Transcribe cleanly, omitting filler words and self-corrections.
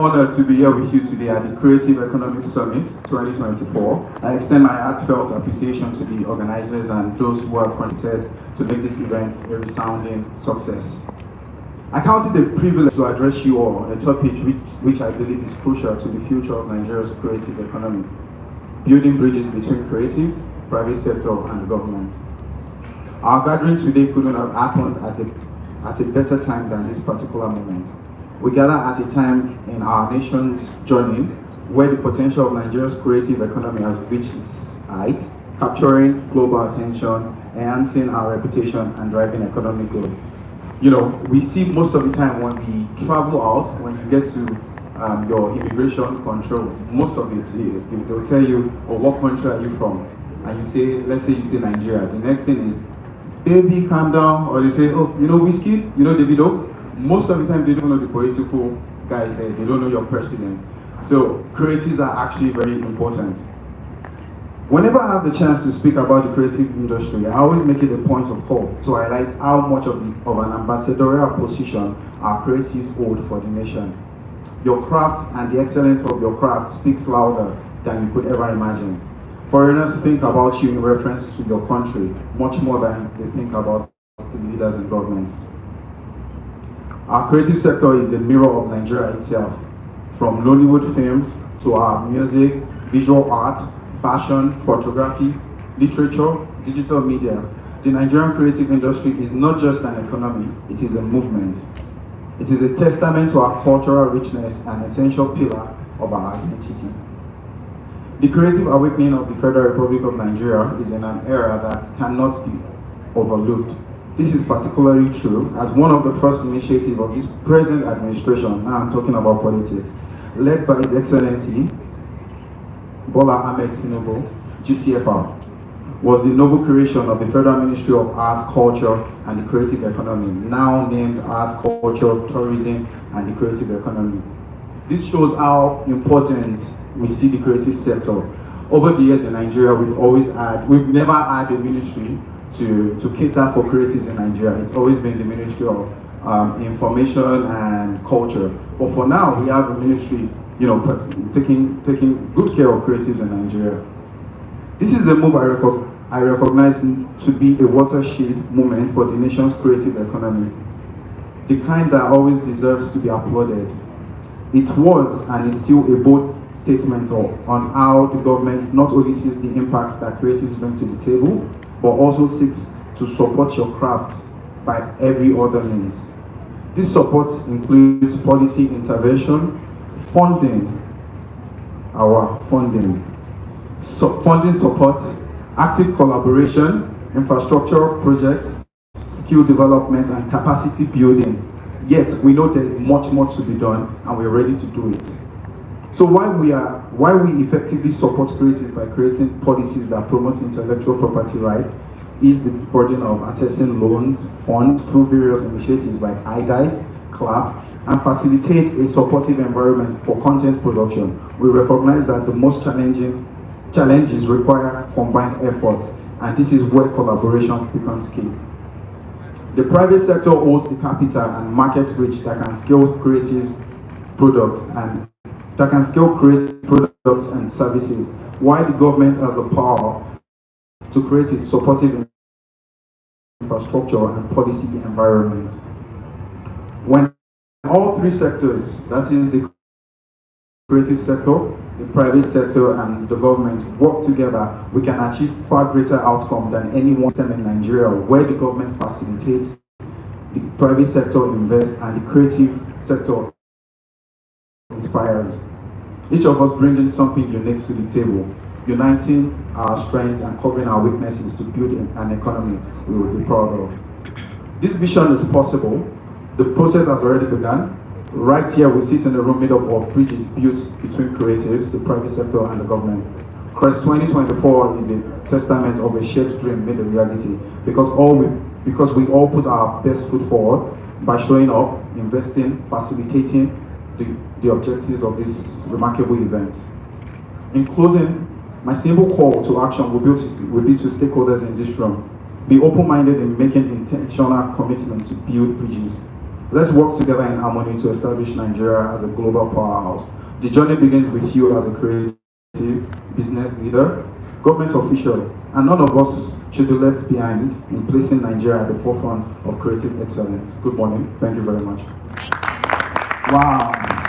Honored to be here with you today at the Creative Economic Summit 2024. I extend my heartfelt appreciation to the organizers and those who have contributed to make this event a resounding success. I count it a privilege to address you all on a topic which I believe is crucial to the future of Nigeria's creative economy: building bridges between creatives, private sector, and the government. Our gathering today couldn't have happened at a better time than this particular moment. We gather at a time in our nation's journey where the potential of Nigeria's creative economy has reached its height, capturing global attention, enhancing our reputation, and driving economic growth. You know, we see most of the time when we travel out, when you get to your immigration control, most of it, they'll tell you, oh, what country are you from? And you say, let's say you say Nigeria. The next thing is, baby, calm down. Or they say, oh, you know whiskey? You know Davido? Most of the time, they don't know the political guys there. They don't know your president. So creatives are actually very important. Whenever I have the chance to speak about the creative industry, I always make it a point of call to highlight how much of an ambassadorial position our creatives hold for the nation. Your craft and the excellence of your craft speaks louder than you could ever imagine. Foreigners think about you in reference to your country much more than they think about the leaders in government. Our creative sector is the mirror of Nigeria itself. From Nollywood films to our music, visual art, fashion, photography, literature, digital media, the Nigerian creative industry is not just an economy, it is a movement. It is a testament to our cultural richness and essential pillar of our identity. The creative awakening of the Federal Republic of Nigeria is in an era that cannot be overlooked. This is particularly true as one of the first initiatives of this present administration, now I'm talking about politics, led by His Excellency Bola Ahmed Tinubu, GCFR, was the noble creation of the Federal Ministry of Arts, Culture and the Creative Economy, now named Arts, Culture, Tourism and the Creative Economy. This shows how important we see the creative sector. Over the years in Nigeria, we've never had a ministry to cater for creatives in Nigeria. It's always been the Ministry of Information and Culture. But for now, we have a ministry, you know, taking good care of creatives in Nigeria. This is a move I recognize to be a watershed moment for the nation's creative economy, the kind that always deserves to be applauded. It was and is still a bold statement on how the government not only sees the impacts that creatives bring to the table, but also seeks to support your craft by every other means. This support includes policy intervention, funding support, active collaboration, infrastructure projects, skill development, and capacity building. Yet we know there is much more to be done, and we're ready to do it. So why we effectively support creatives by creating policies that promote intellectual property rights is the burden of accessing loans, funds through various initiatives like IDICE, CLAP, and facilitate a supportive environment for content production. We recognize that the most challenges require combined efforts, and this is where collaboration becomes key. The private sector holds the capital and market reach that can scale creative products and services, while the government has the power to create a supportive infrastructure and policy environment. When all three sectors, that is the creative sector, the private sector, and the government work together, we can achieve far greater outcome than any one system in Nigeria, where the government facilitates, the private sector invests, and the creative sector inspires. Each of us bringing something unique to the table, uniting our strengths and covering our weaknesses to build an economy we will be proud of. This vision is possible. The process has already begun. Right here, we sit in a room made up of bridges built between creatives, the private sector, and the government. Quest 2024 is a testament of a shared dream made a reality because we all put our best foot forward by showing up, investing, facilitating the objectives of this remarkable event. In closing, my simple call to action will be to stakeholders in this room. Be open-minded in making intentional commitment to build bridges. Let's work together in harmony to establish Nigeria as a global powerhouse. The journey begins with you as a creative business leader, government official, and none of us should be left behind in placing Nigeria at the forefront of creative excellence. Good morning. Thank you very much. Wow.